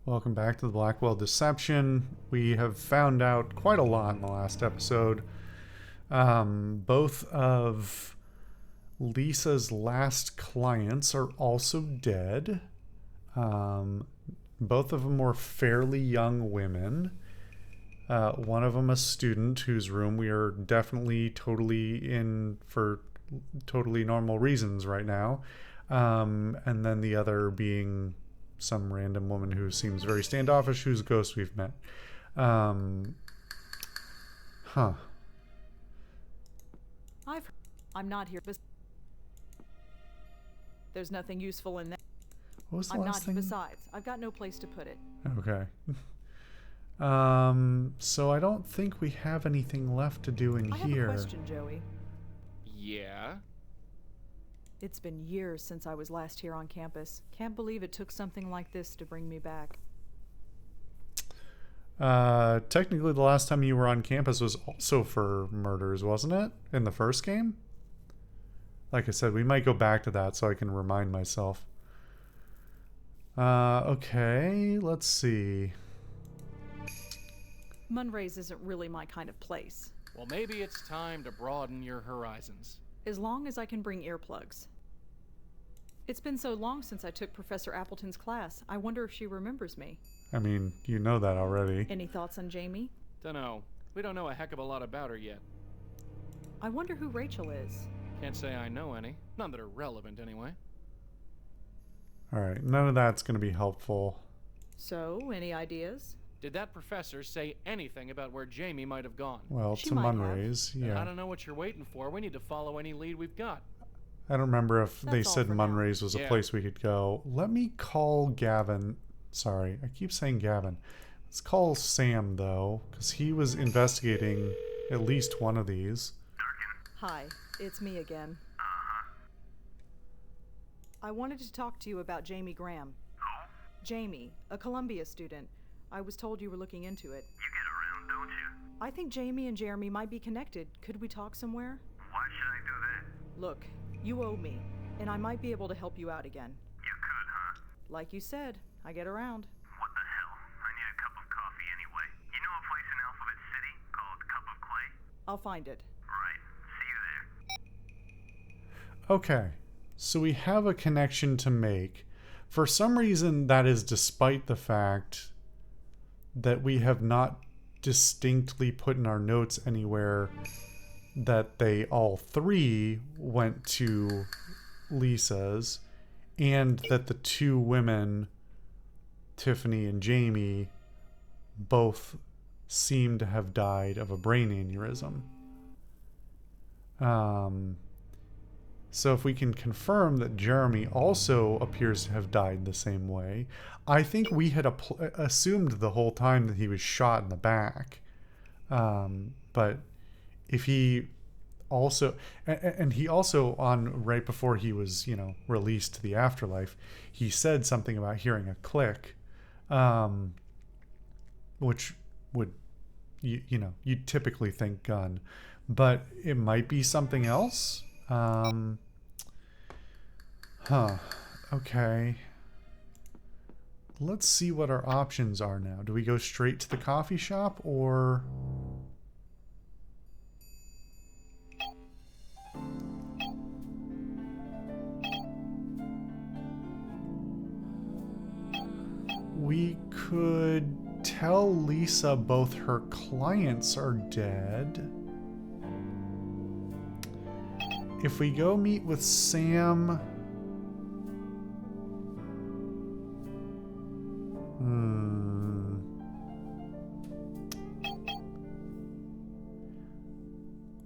Welcome back to the Blackwell Deception. We have found out quite a lot in the last episode. Both of Lisa's last clients are also dead. Both of them were fairly young women. One of them a student whose room we are definitely totally in for totally normal reasons right now. And then the other being some random woman who seems very standoffish, whose ghost we've met. Huh. I'm not here. There's nothing useful in that. What was the I'm last not. thing? Besides, I've got no place to put it. Okay. So I don't think we have anything left to do in I here. have a question, Joey. Yeah? It's been years since I was last here on campus. Can't believe it took something like this to bring me back. Technically the last time you were on campus was also for murders, wasn't it? In the first game? Like I said, we might go back to that so I can remind myself. Okay, let's see. Munrays isn't really my kind of place. Well, maybe it's time to broaden your horizons. As long as I can bring earplugs. It's been so long since I took Professor Appleton's class. I wonder if she remembers me. I mean, you know that already. Any thoughts on Jamie? Dunno. We don't know a heck of a lot about her yet. I wonder who Rachel is. Can't say I know any. None that are relevant, anyway. Alright, none of that's going to be helpful. So, any ideas? Did that professor say anything about where Jamie might have gone? Well, She to might have. Munrays, I yeah. don't know what you're waiting for. We need to follow any lead we've got. I don't remember if they That's all said for now. Munrays was a Yeah. place we could go. Let me call Gavin. Sorry, I keep saying Gavin. Let's call Sam, though, because he was investigating at least one of these. Hi, it's me again. I wanted to talk to you about Jamie Graham. Jamie, a Columbia student. I was told you were looking into it. You get around, don't you? I think Jamie and Jeremy might be connected. Could we talk somewhere? Why should I do that? Look, you owe me, and I might be able to help you out again. You could, huh? Like you said, I get around. What the hell? I need a cup of coffee anyway. You know a place in Alphabet City called Cup of Clay? I'll find it. Right. See you there. Okay, so we have a connection to make. For some reason, that is despite the fact that we have not distinctly put in our notes anywhere that they all three went to Lisa's, and that the two women, Tiffany and Jamie, both seem to have died of a brain aneurysm. So if we can confirm that Jeremy also appears to have died the same way, I think we had assumed the whole time that he was shot in the back. But if he also, and he also on right before he was, released to the afterlife, he said something about hearing a click, which would, you'd typically think gun, but it might be something else. Okay. Let's see what our options are now. Do we go straight to the coffee shop or... We could tell Lisa both her clients are dead. If we go meet with Sam...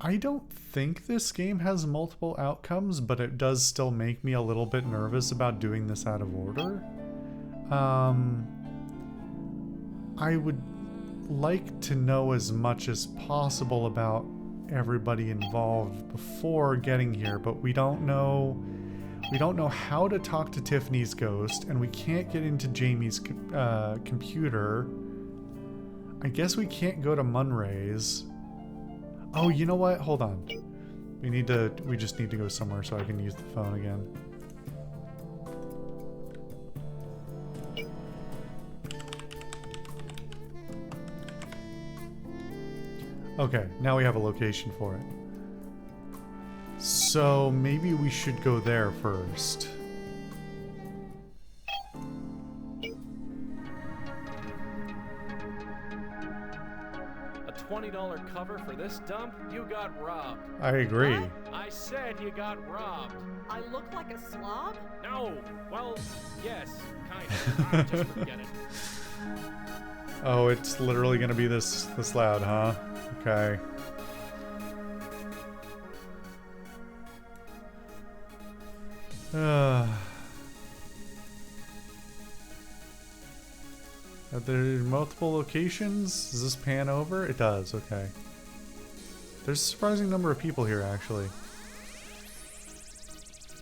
I don't think this game has multiple outcomes, but it does still make me a little bit nervous about doing this out of order. I would like to know as much as possible about everybody involved before getting here, but we don't know how to talk to Tiffany's ghost, and we can't get into Jamie's computer. I guess we can't go to Munrays. Oh, you know what? Hold on. We just need to go somewhere so I can use the phone again. Okay, now we have a location for it. So maybe we should go there first. A $20 cover for this dump? You got robbed. I agree. What? I said you got robbed. I look like a slob? No. Well, yes, kind of. Just forget it. Oh, it's literally gonna be this loud, huh? Okay. Are there multiple locations? Does this pan over? It does, okay. There's a surprising number of people here, actually.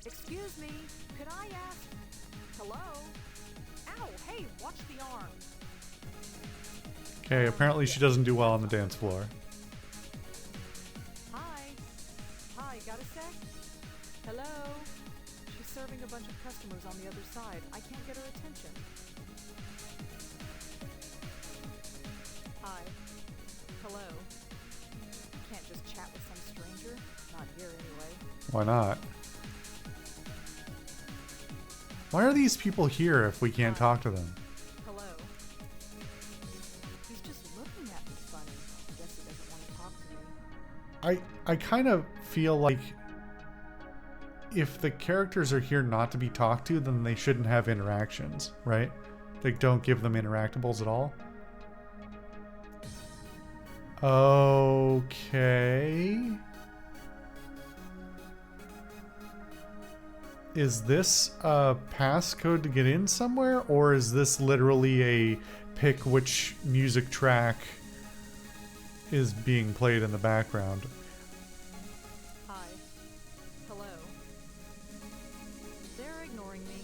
Excuse me, could I ask? Hello? Ow, hey, watch the arm. Okay, apparently she doesn't do well on the dance floor. Hi. Hi, got a sec? Hello? She's serving a bunch of customers on the other side. I can't get her attention. Hi. Hello. Can't just chat with some stranger. Not here anyway. Why not? Why are these people here if we can't talk to them? Hello. He's just looking at me funny. I guess he doesn't want to talk to me. I kind of feel like if the characters are here not to be talked to, then they shouldn't have interactions, right? They don't give them interactables at all. Okay. Is this a passcode to get in somewhere, or is this literally a pick which music track is being played in the background? Hi. Hello. They're ignoring me.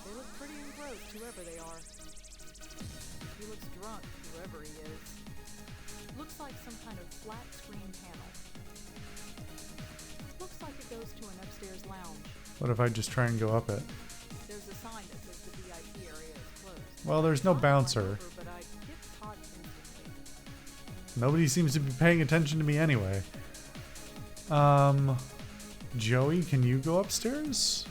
They look pretty engrossed, whoever they are. He looks drunk, whoever he is. Looks like some kind of flat screen panel. Looks like it goes to an upstairs lounge. What if I just try and go up it? There's a sign that says the VIP area is closed. Well, there's no I'd bouncer. run over, but I'd get caught instantly. Nobody seems to be paying attention to me anyway. Joey, can you go upstairs?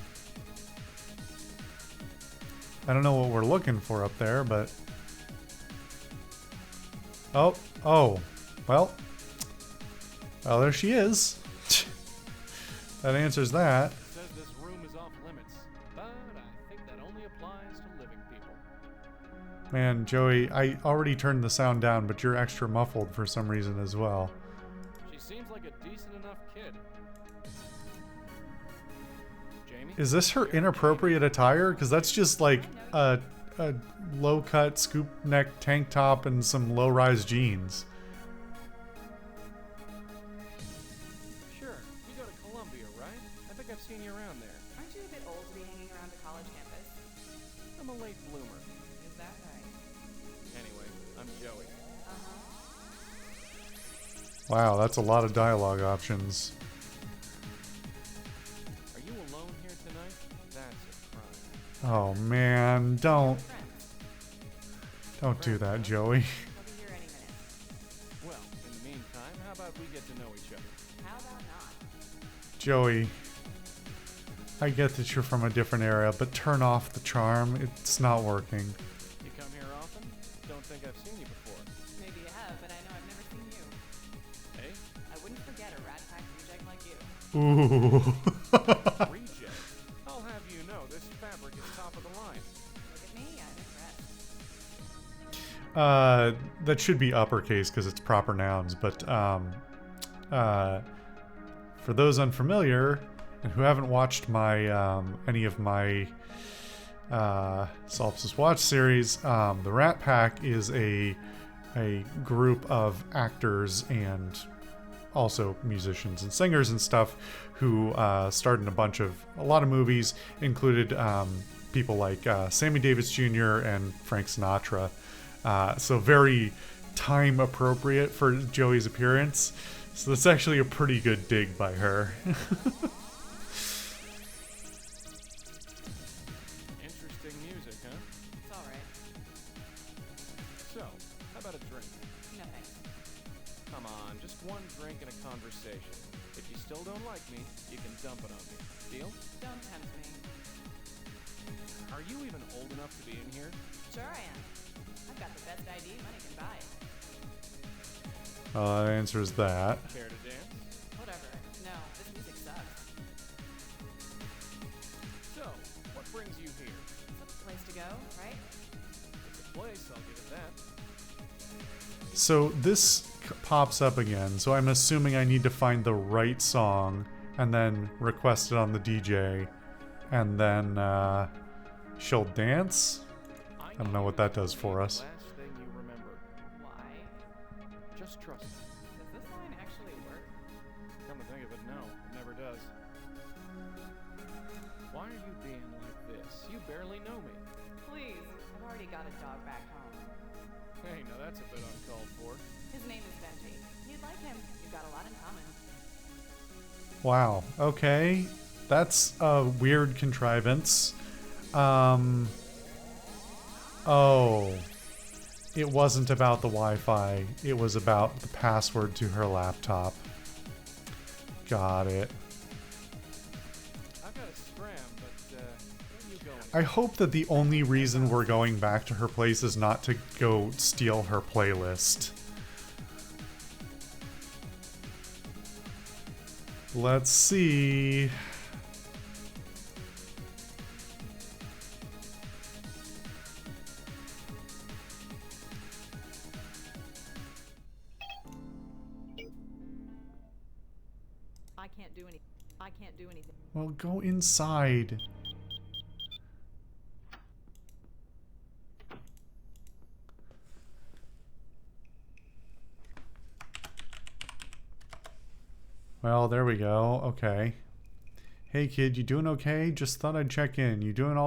I don't know what we're looking for up there, but... Oh, well, there she is. That answers that. It says this room is off limits, but I think that only applies to living people. Man, Joey, I already turned the sound down, but you're extra muffled for some reason as well. She seems like a decent enough kid. Jamie? Is this her inappropriate attire? Because that's just like a low-cut scoop neck tank top and some low-rise jeans. Sure. You go to Columbia, right? I think I've seen you around there. Aren't you a bit old to be hanging around a college campus? I'm a late bloomer. Is that right? Anyway, I'm Joey. Wow, that's a lot of dialogue options. Are you alone here tonight? That's a crime. Oh man, don't Friends. do that, Joey. We'll be here any minute. Well, in the meantime, how about we get to know each other? How about not? Joey, I get that you're from a different era, but turn off the charm. It's not working. You come here often? Don't think I've seen you before. Maybe you have, but I know I've never seen you. Hey? I wouldn't forget a rat pack reject like you. Ooh. Reject. I'll have you know, this fabric is top of the line. Look at me, I'm impressed. That should be uppercase because it's proper nouns, but for those unfamiliar and who haven't watched my any of my Solipsist Watch series, the Rat Pack is a group of actors and also musicians and singers and stuff who starred in a lot of movies, included people like Sammy Davis Jr. and Frank Sinatra. So very time appropriate for Joey's appearance. So that's actually a pretty good dig by her. Interesting music, huh? It's alright. So, how about a drink? No thanks. Come One drink and a conversation. If you still don't like me, you can dump it on me. Deal? Don't tempt me. Are you even old enough to be in here? Sure I am. I've got the best ID money can buy. That answers that. Care to dance? Whatever. No, this music sucks. So, what brings you here? It's a place to go, right? It's a place, I'll give it that. So this pops up again, so I'm assuming I need to find the right song and then request it on the DJ, and then she'll dance? I don't know what that does for us. Last thing you remember. Why? Just trust me. Does this line actually work? Come to think of it, no, it never does. Why are you being like this? You barely know me. Please, I've already got a dog back home. Hey, now that's a bit uncalled for. His name is Benji. You'd like him. You've got a lot in common. Wow, okay. That's a weird contrivance. Oh. It wasn't about the Wi-Fi. It was about the password to her laptop. Got it. I've got a scram, but where you going? I hope that the only reason we're going back to her place is not to go steal her playlist. Let's see. I can't do anything. Well, go inside. Well, there we go. Okay. Hey kid, you doing okay? Just thought I'd check in. You doing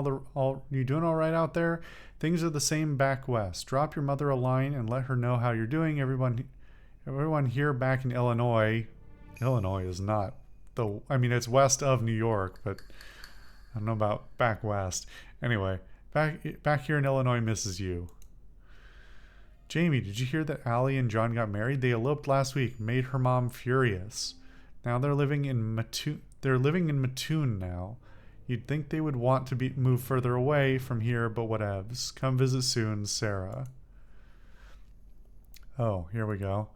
you doing all right out there? Things are the same back west. Drop your mother a line and let her know how you're doing. Everyone here back in Illinois. Illinois is not I mean, it's west of New York, but I don't know about back west. Anyway, back here in Illinois misses you. Jamie, did you hear that Allie and John got married? They eloped last week, made her mom furious. Now they're living in Mattoon now. You'd think they would want to move further away from here, but whatevs. Come visit soon, Sarah. Oh, here we go.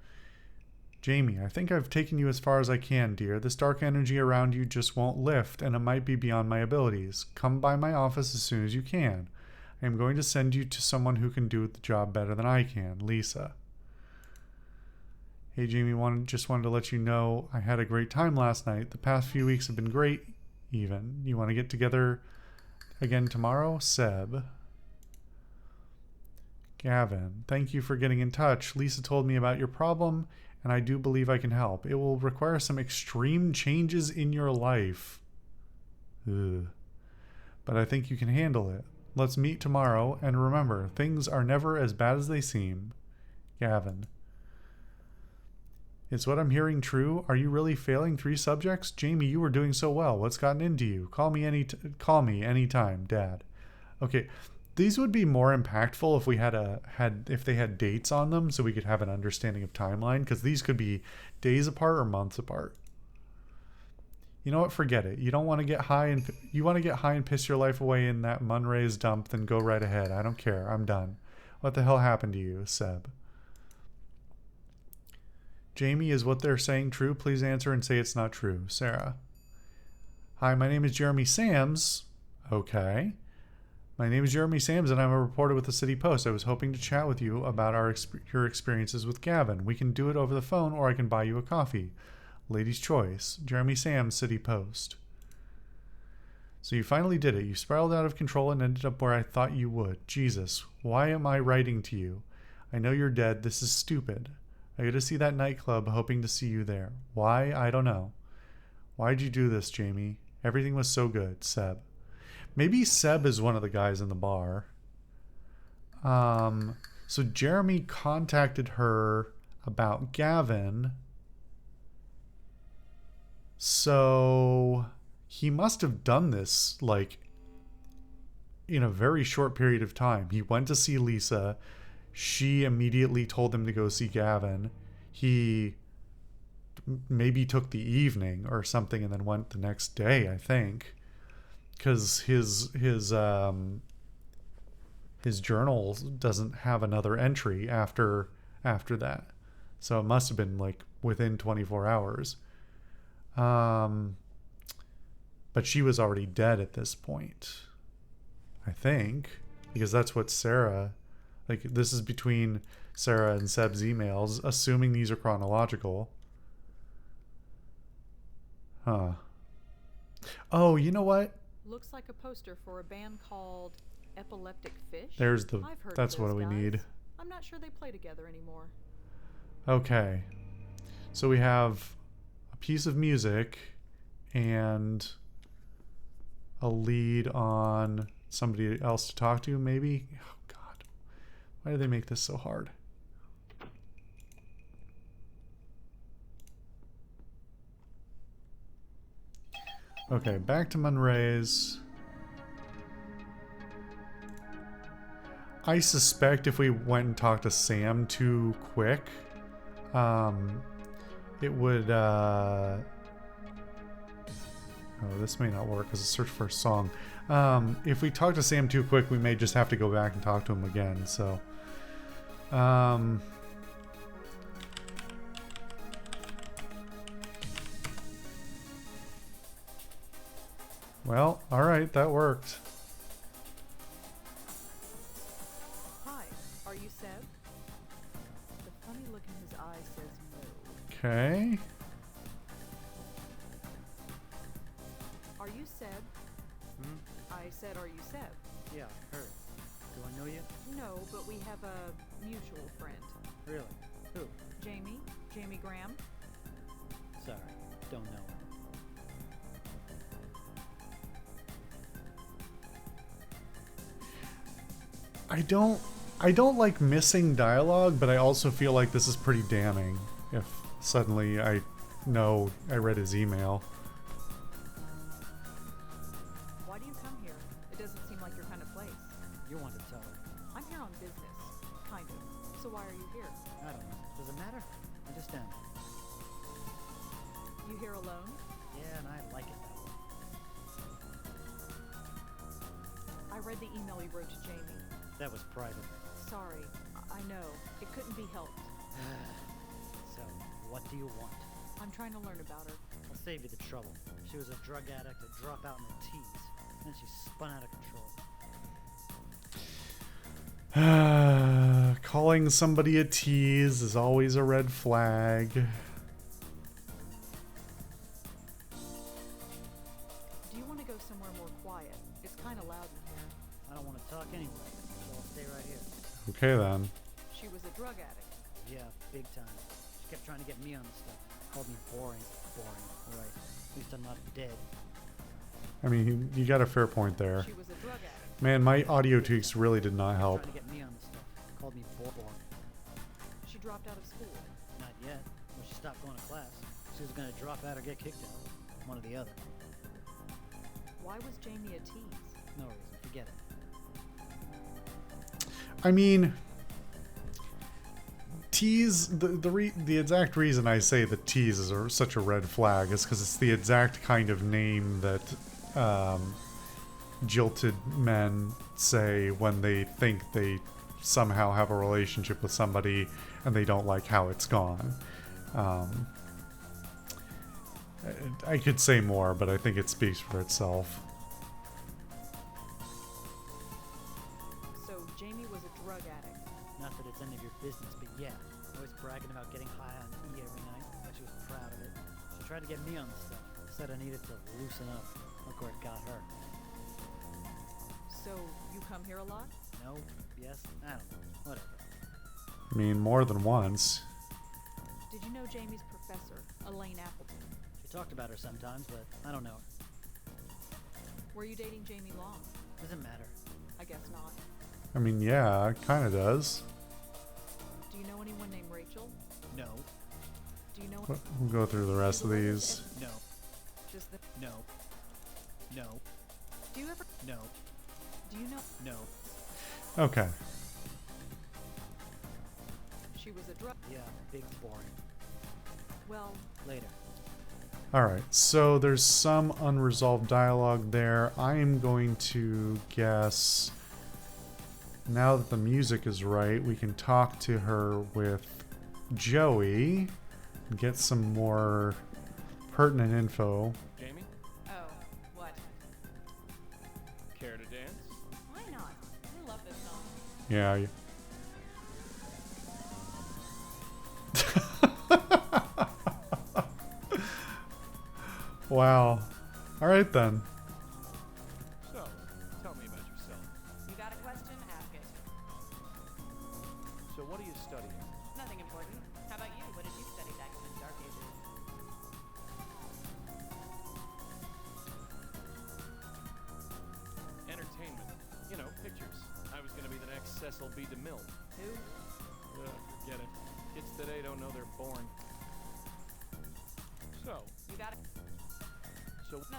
Jamie, I think I've taken you as far as I can, dear. This dark energy around you just won't lift, and it might be beyond my abilities. Come by my office as soon as you can. I am going to send you to someone who can do the job better than I can, Lisa. Hey, Jamie, just wanted to let you know I had a great time last night. The past few weeks have been great, even. You want to get together again tomorrow? Seb. Gavin, thank you for getting in touch. Lisa told me about your problem, and I do believe I can help. It will require some extreme changes in your life. Ugh. But I think you can handle it. Let's meet tomorrow, and remember, things are never as bad as they seem. Gavin. Is what I'm hearing true? Are you really failing 3 subjects? Jamie, you were doing so well. What's gotten into you? Call me anytime, Dad. Okay. These would be more impactful if we if they had dates on them, so we could have an understanding of timeline, because these could be days apart or months apart. You know what? Forget it. You don't want to get high and piss your life away in that Munray's dump, then go right ahead. I don't care. I'm done. What the hell happened to you, Seb? Jamie, is what they're saying true? Please answer and say it's not true. Sarah. Hi, my name is Jeremy Sams. Okay. My name is Jeremy Sams, and I'm a reporter with the City Post. I was hoping to chat with you about your experiences with Gavin. We can do it over the phone, or I can buy you a coffee. Lady's choice. Jeremy Sams, City Post. So you finally did it. You spiraled out of control and ended up where I thought you would. Jesus, why am I writing to you? I know you're dead. This is stupid. I go to see that nightclub, hoping to see you there. Why? I don't know. Why'd you do this, Jamie? Everything was so good. Seb. Maybe Seb is one of the guys in the bar. So Jeremy contacted her about Gavin. So he must have done this like in a very short period of time. He went to see Lisa. She immediately told him to go see Gavin. He maybe took the evening or something and then went the next day, I think, because his journal doesn't have another entry after that, so it must have been like within 24 hours. But she was already dead at this point, I think, because that's what Sarah, like, this is between Sarah and Seb's emails, assuming these are chronological. Huh. Oh, you know what? Looks like a poster for a band called Epileptic Fish. There's the, I've heard that's of what those we guys. need. I'm not sure they play together anymore. Okay. So we have a piece of music and a lead on somebody else to talk to, maybe? Oh, God. Why do they make this so hard? Okay, back to Munray's. I suspect if we went and talked to Sam too quick, it would, oh, this may not work as a search for a song. If we talk to Sam too quick, we may just have to go back and talk to him again, so. Well, alright, that worked. Hi, are you Seb? The funny look in his eye says no. Okay. Are you Seb? I said, are you Seb? Yeah, heard. Do I know you? No, but we have a mutual friend. Really? Who? Jamie? Jamie Graham? Sorry, don't know her. I don't like missing dialogue, but I also feel like this is pretty damning if suddenly I know I read his email. Why do you come here? It doesn't seem like your kind of place. You want to tell her. I'm here on business. Kind of. So why are you here? I don't know. Does it matter? I just am. You here alone? Yeah, and I like it that way. I read the email you wrote to Jamie. That was private. Sorry. I know. It couldn't be helped. So, what do you want? I'm trying to learn about her. I'll save you the trouble. She was a drug addict, a dropout in the teens. Then she spun out of control. Calling somebody a tease is always a red flag. Do you want to go somewhere more quiet? It's kind of loud in here. I don't want to talk anyway, so I'll stay right here. Okay then. She was a drug addict. Yeah, big time. She kept trying to get me on the stuff. Called me boring. Boring, right. At least I'm not dead. I mean, you got a fair point there. She was a drug addict. Man, my audio tweaks really did not help. Trying to get me on the stuff. Called me boring. She dropped out of school. Not yet. When she stopped going to class. She was gonna drop out or get kicked out. One or the other. Why was Jamie a tease? No reason. Forget it. I mean, tease, the exact reason I say that tease is such a red flag is because it's the exact kind of name that jilted men say when they think they somehow have a relationship with somebody and they don't like how it's gone. I could say more, but I think it speaks for itself. So Jamie was a drug addict. Not that it's any of your business, but yeah. Always bragging about getting high on E every night. Like she was proud of it. She tried to get me on the stuff. Said I needed to loosen up. Look where it got her. So you come here a lot? No? Yes? I don't know. Whatever. I mean, more than once. Did you know Jamie's professor, Elaine Appleton? She talked about her sometimes, but I don't know her. Were you dating Jamie long? Doesn't matter. I guess not. I mean, yeah, it kind of does. Do you know anyone named Rachel? No. Do you know? We'll go through the rest of these. No. Just the. No. No. Do you ever? No. Do you know? No. Okay. She was a drug. Yeah, big boring. Well, Later. Alright, so there's some unresolved dialogue there. I am going to guess, now that the music is right, we can talk to her with Joey and get some more pertinent info. Jamie, Oh, what? care to dance? Why not? I love this song. Yeah. Wow. Alright then. So, tell me about yourself. You got a question? Ask it. So, what are you studying? Nothing important. How about you? What did you study back in the Dark Ages? Entertainment. You know, pictures. I was gonna be the next Cecil B. DeMille. Who? Forget it. Kids today don't know they're born. So, You got it? No.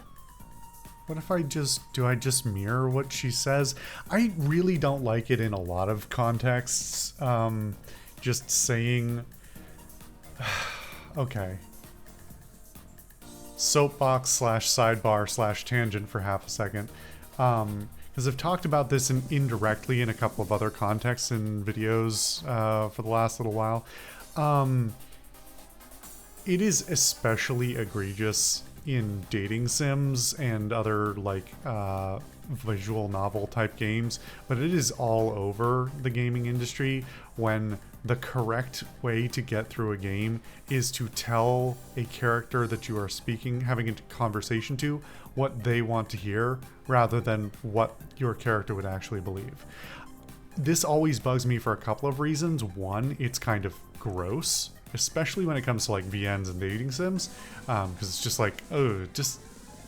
What if I just mirror what she says? I really don't like it in a lot of contexts. Just saying, okay. Soapbox slash sidebar slash tangent for half a second. Because I've talked about this indirectly in a couple of other contexts in videos for the last little while. It is especially egregious in dating sims and other like visual novel type games, but it is all over the gaming industry when the correct way to get through a game is to tell a character that you are having a conversation to, what they want to hear rather than what your character would actually believe. This always bugs me for a couple of reasons. One, it's kind of gross, especially when it comes to like VNs and dating sims, because it's just like, oh, it just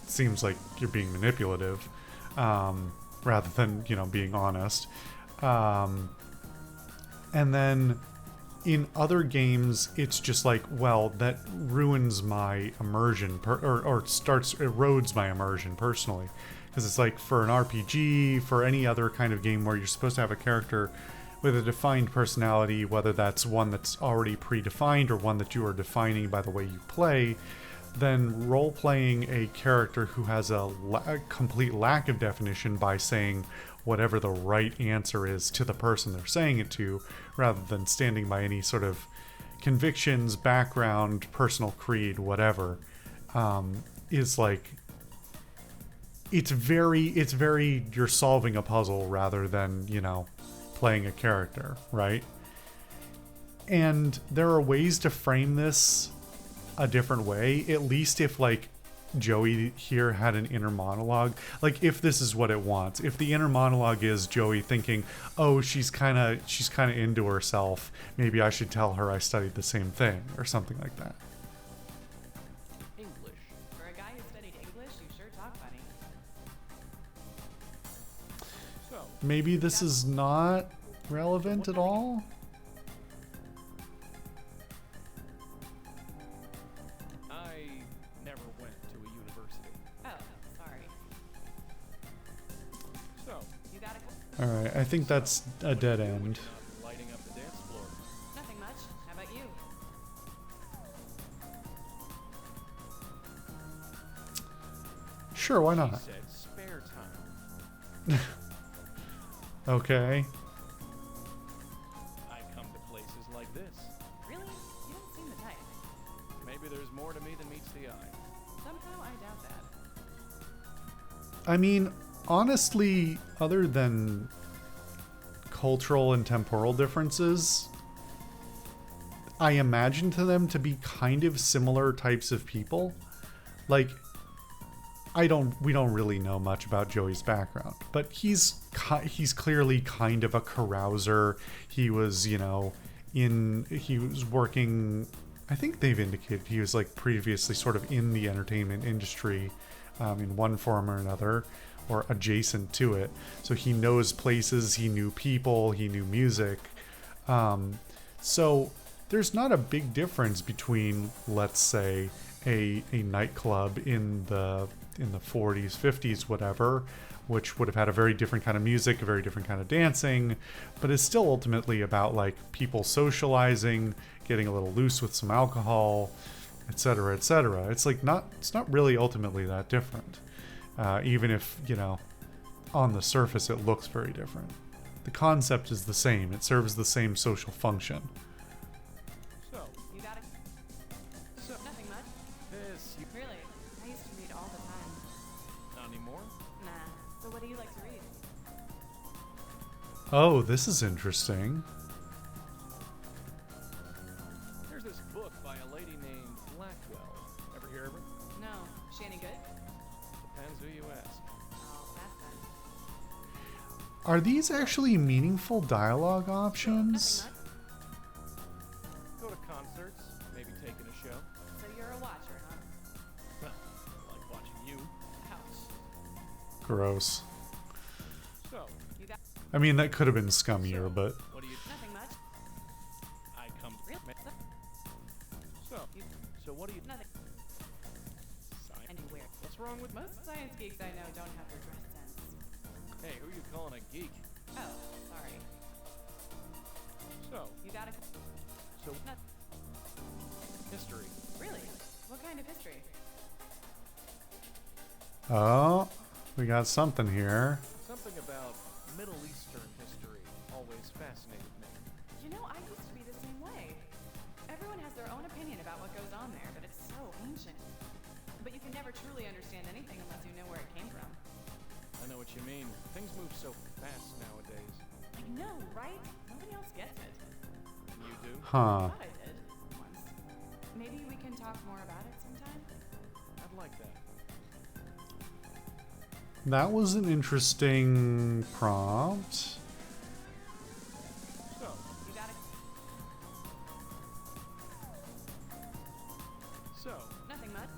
seems like you're being manipulative rather than, you know, being honest. And then in other games, it's just like, well, that ruins my immersion, erodes my immersion personally. Because it's like for an RPG, for any other kind of game where you're supposed to have a character with a defined personality, whether that's one that's already predefined or one that you are defining by the way you play, then role-playing a character who has a complete lack of definition by saying whatever the right answer is to the person they're saying it to, rather than standing by any sort of convictions, background, personal creed, whatever, is like, it's very you're solving a puzzle rather than, you know, playing a character, right? And there are ways to frame this a different way, at least if like Joey here had an inner monologue. Like if this is what it wants, if the inner monologue is Joey thinking, oh, she's kind of into herself, maybe I should tell her I studied the same thing or something like that. English. For a guy who studied English, you sure talk funny. So, Maybe this is not relevant at all. I never went to a university. Oh, sorry. So, You got a All right, I think that's a dead end. not lighting up the dance floor. Nothing much. How about you? Sure, why She not? said spare time. Okay. I come to places like this. Really? You don't seem the type. Maybe there's more to me than meets the eye. Somehow I doubt that. I mean, honestly, other than cultural and temporal differences, I imagine to them to be kind of similar types of people. Like, we don't really know much about Joey's background, but he's clearly kind of a carouser. He was, you know, he was working, I think they've indicated he was like previously sort of in the entertainment industry in one form or another, or adjacent to it. So he knows places, he knew people, he knew music. So there's not a big difference between, let's say, a nightclub in the 40s, 50s, whatever, which would have had a very different kind of music, a very different kind of dancing, but is still ultimately about like people socializing, getting a little loose with some alcohol, etc., etc. It's like it's not really ultimately that different, even if, you know, on the surface it looks very different. The concept is the same. It serves the same social function. So, You got it? so, Nothing much. this, you, Really? I used to read all the time. not anymore? Nah. So what do you like to read? Oh, this is interesting. There's this book by a lady named Blackwell. Ever hear of her? No. Is she any good? Depends who you ask. Oh, that's fun. Are these actually meaningful dialogue options? Nothing much. Go to concerts, maybe taking a show. So you're a watcher, huh? Well, I like watching you. Ouch. Gross. So, You got I mean, that could have been scummier, but what do you... nothing much. I come... Really? So, You so what do you... nothing. Science. Anywhere. What's wrong with... Most science geeks I know don't have the dress sense. Hey, who you calling a geek? Oh, sorry. So, You got a so, not history. really? What kind of history? oh, we got something here. Something about Middle Eastern history always fascinated me. You know, I used to be the same way. Everyone has their own opinion about what goes on there, but it's so ancient. But you can never truly understand anything unless you know where it came from. I know what you mean. Things move so fast nowadays. I know, right? Nobody else gets it. You do? Huh. Thought I did once. Maybe we can talk more about it sometime. I'd like that. That was an interesting prompt. So, You got it? so, Nothing much.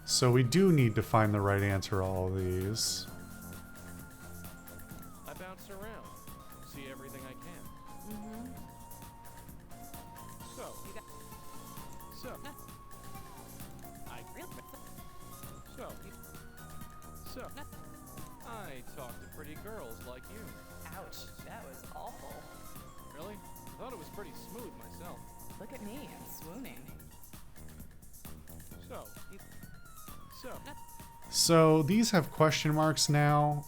So we do need to find the right answer to all of these. I bounce around, see everything I can. Mm-hmm. So, You got so, no. I, Really? so, so, No. I talk to pretty girls like you. Ouch. That was awful. Really? I thought it was pretty smooth myself. Look at me. I'm swooning. So, so, So these have question marks now.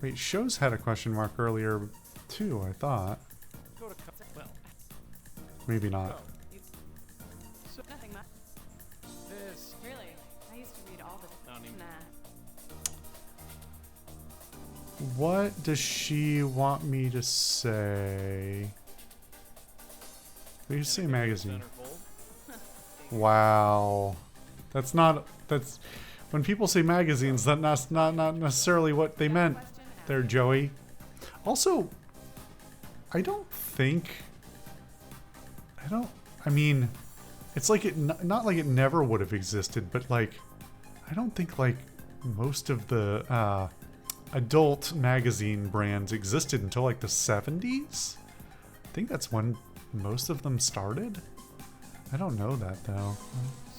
Wait, shows had a question mark earlier too, I thought. go to, well, Maybe so, not. Nothing much. this, Really? I used to read all the not even, Nah. What does she want me to say? We say magazine. centerfold. Wow. That's when people say magazines, that's not necessarily what they meant there, Joey. Also, I mean, it's like not like it never would have existed, but like, I don't think like most of the adult magazine brands existed until like the 70s. I think that's when most of them started. I don't know that though.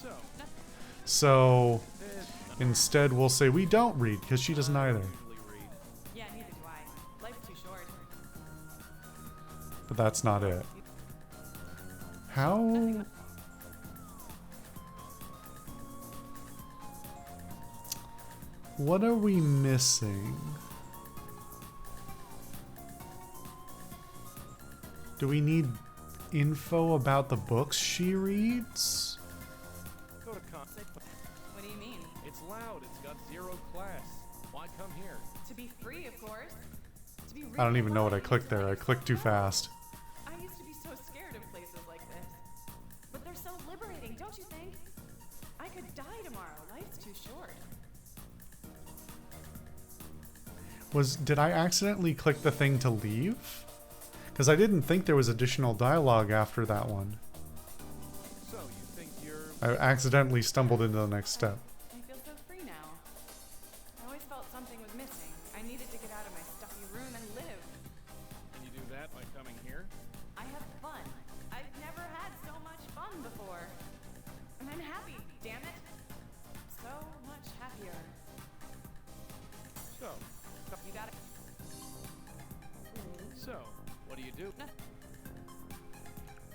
So, So this, instead we'll say we don't read because she doesn't either. usually read. Yeah, neither do I. Life's too short. But that's not it. How? What are we missing? Do we need info about the books she reads? Go to con. What do you mean? It's loud. It's got zero class. Why come here? To be free, of course. To be I don't really even know what I alive, clicked to there. I live clicked too so fast. I used to be so scared of places like this. But they're so liberating, don't you think? I could die tomorrow. Life's too short. Did I accidentally click the thing to leave? Because I didn't think there was additional dialogue after that one. So, you think you're... I accidentally stumbled into the next step. I feel so free now. I always felt something was missing. I needed to get out of my stuffy room and live. Can you do that by coming here? I have fun. I've never had so much fun before. And I'm happy, damn it. So much happier. So, You got it. so, what do you do? No.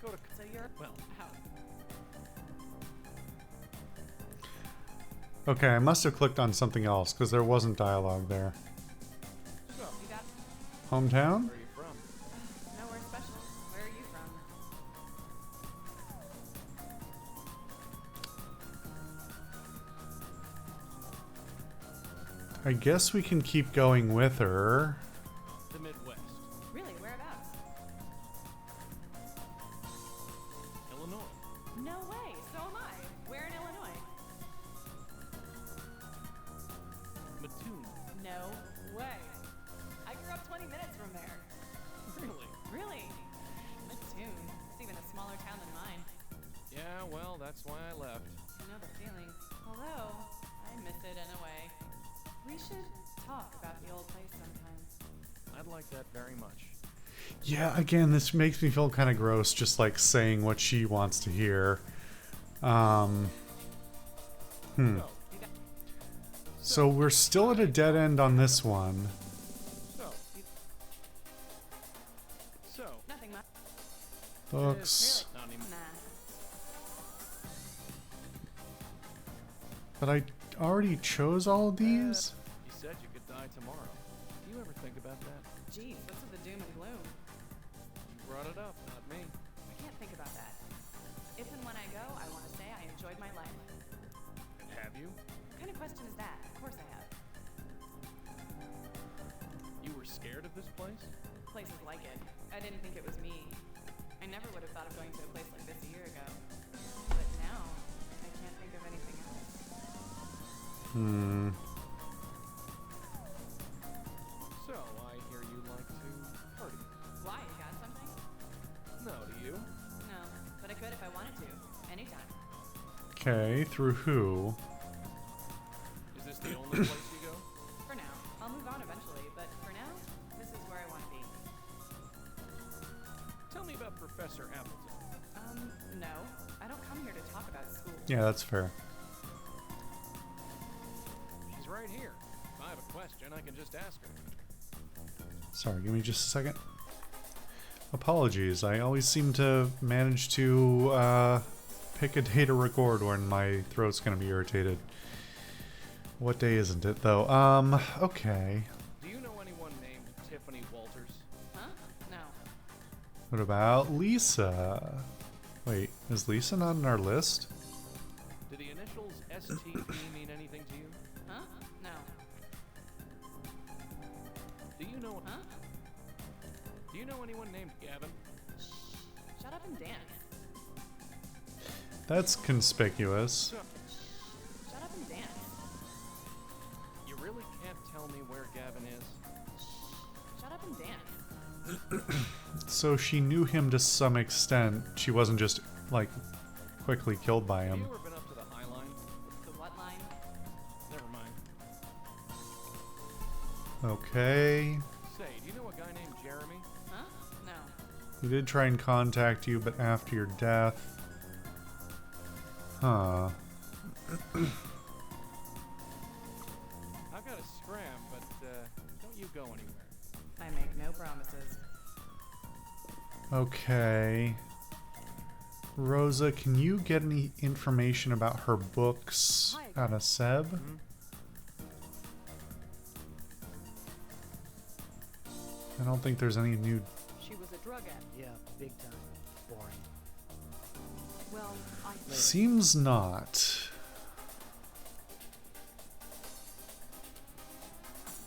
Go to... So you're Well, out. Okay, I must have clicked on something else because there wasn't dialogue there. So, You got Hometown? where are you from? nowhere special. Where are you from? I guess we can keep going with her. The Midwest. Really? Whereabouts? Illinois. No way. So am I. Where in Illinois? Mattoon. No way. I grew up 20 minutes from there. Really? Really? Mattoon. It's even a smaller town than mine. Yeah, well, that's why I left. I know the feeling. Although, I miss it in a way. We should talk about the old place sometime. I'd like that very much. Yeah, again, this makes me feel kind of gross just like saying what she wants to hear. Hmm. So, You got So we're still at a dead end on this one. so, so. nothing much. Books. Not anymore. Nah. But I already chose all of these? You said you could die tomorrow. Do you ever think about that? Geez, what's with the doom and gloom? You brought it up, not me. I can't think about that. If and when I go, I want to say I enjoyed my life. Have you? What kind of question is that? Of course I have. You were scared of this place? Places like it. I didn't think it was me. I never would have thought of going to a place like this a year ago. But now, I can't think of anything else. Hmm. So, I hear you like to party. Why? You got something? No, do you? No, but I could if I wanted to. Anytime. Okay, through who? Is this the only place you go? For now. I'll move on eventually, but for now, this is where I want to be. Tell me about Professor Appleton. No. I don't come here to talk about school. Yeah, that's fair. She's right here. If I have a question, I can just ask her. Sorry, give me just a second. Apologies, I always seem to manage to pick a day to record when my throat's gonna be irritated. What day isn't it though? Okay. Do you know anyone named Tiffany Walters? Huh? No. What about Lisa? Wait, is Lisa not on our list? Do the initials STP mean anything to you? Huh? No. Do you know Huh? Do you know anyone named Gavin? Shut up and dance. That's conspicuous. So, Shut up and dance. you really can't tell me where Gavin is? Shut up and dance. So she knew him to some extent. She wasn't just, like, quickly killed by Have him. you ever been up to the High Line? The what line? Never mind. Okay. Say, do you know a guy named Jeremy? Huh? No. He did try and contact you, but after your death. Huh. I've got a scram, but don't you go anywhere. I make no promises. Okay. Rosa, can you get any information about her books out of Seb? Hmm? I don't think there's any new. She was a drug addict. Yeah, big time. Boring. Well, I Seems not.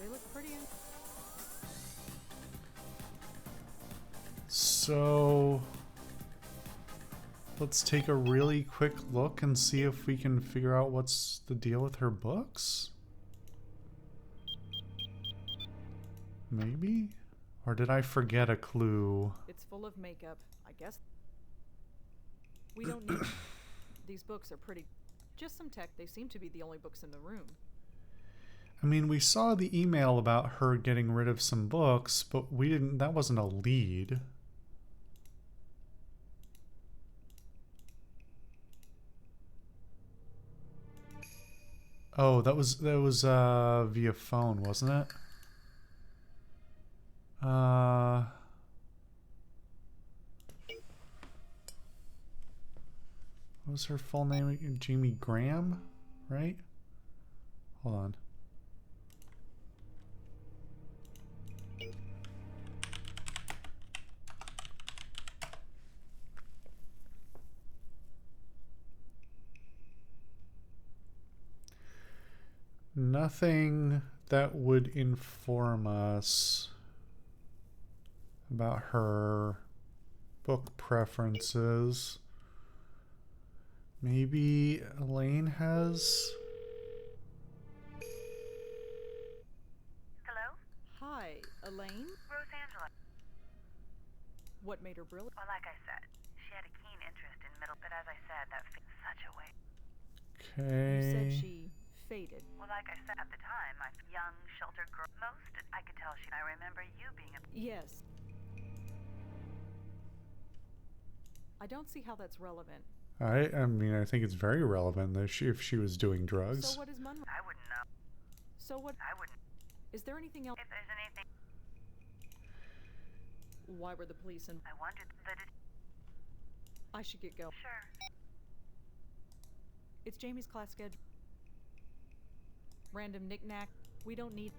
they look pretty. So let's take a really quick look and see if we can figure out what's the deal with her books. Maybe? Or did I forget a clue? It's full of makeup, I guess. We don't need. These books are pretty. Just some tech. They seem to be the only books in the room. I mean, we saw the email about her getting rid of some books, but we didn't. That wasn't a lead. Oh, that was via phone, wasn't it? What was her full name? Jamie Graham, right? Hold on. Nothing that would inform us about her book preferences. Maybe Elaine has... Hello? Hi, Elaine? Rosangela. What made her brilliant? Well, like I said, she had a keen interest in middle, but as I said, that such a way. You said Okay. she faded. Well, like I said at the time, I young, sheltered girl. Most I could tell she. I remember you being a. Yes. I don't see how that's relevant. I mean, I think it's very relevant that if she was doing drugs. So what is Munro? I wouldn't know. So what? I wouldn't. Is there anything else? If there's anything, Why were the police in? I wondered that it. I should get going. Sure. It's Jamie's class schedule. Random knick-knack. We don't need.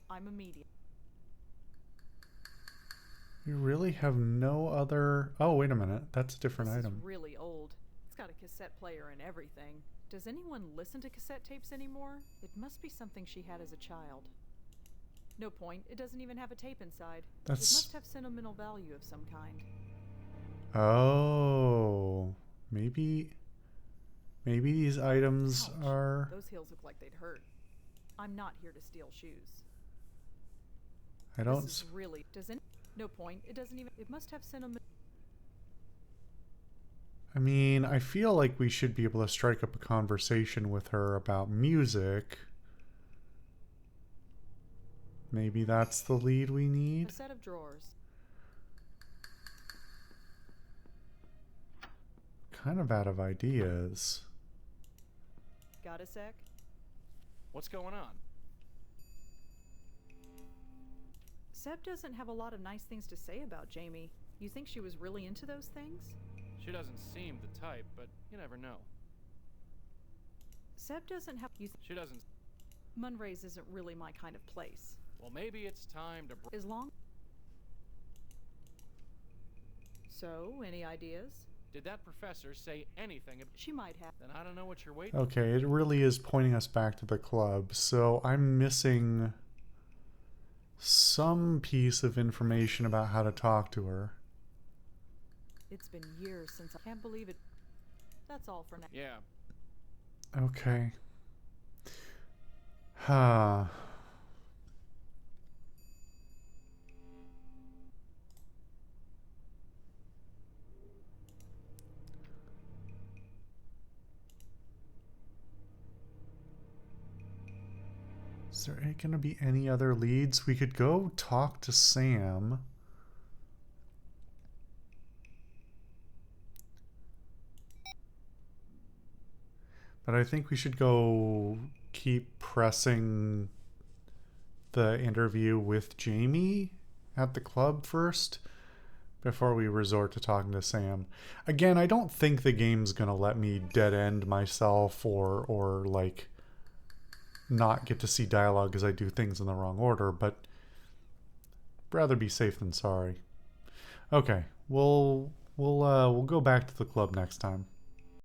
I'm a medium. You really have no other... Oh, wait a minute. That's a different This item. is really old. It's got a cassette player and everything. Does anyone listen to cassette tapes anymore? It must be something she had as a child. No point. It doesn't even have a tape inside. It That's... must have sentimental value of some kind. Oh. Maybe these items Ouch. are... Those heels look like they'd hurt. I'm not here to steal shoes. I don't... This is really... Doesn't... No point. It doesn't even... It must have sentimental... I mean, I feel like we should be able to strike up a conversation with her about music. Maybe that's the lead we need. A set of drawers. Kind of out of ideas. Got a sec? What's going on? Seb doesn't have a lot of nice things to say about Jamie. You think she was really into those things? She doesn't seem the type, but you never know. Seb doesn't have... She doesn't... Munray's isn't really my kind of place. Well, maybe it's time to... As long... So, any ideas? Did that professor say anything about... She might have. Then I don't know what you're waiting... Okay, it really is pointing us back to the club. So I'm missing some piece of information about how to talk to her. It's been years since I can't believe it. That's all for now. Yeah. Okay. Huh. Is there going to be any other leads? We could go talk to Sam. But I think we should go keep pressing the interview with Jamie at the club first before we resort to talking to Sam. Again, I don't think the game's going to let me dead end myself or like not get to see dialogue as I do things in the wrong order, but rather be safe than sorry. Okay, we'll go back to the club next time.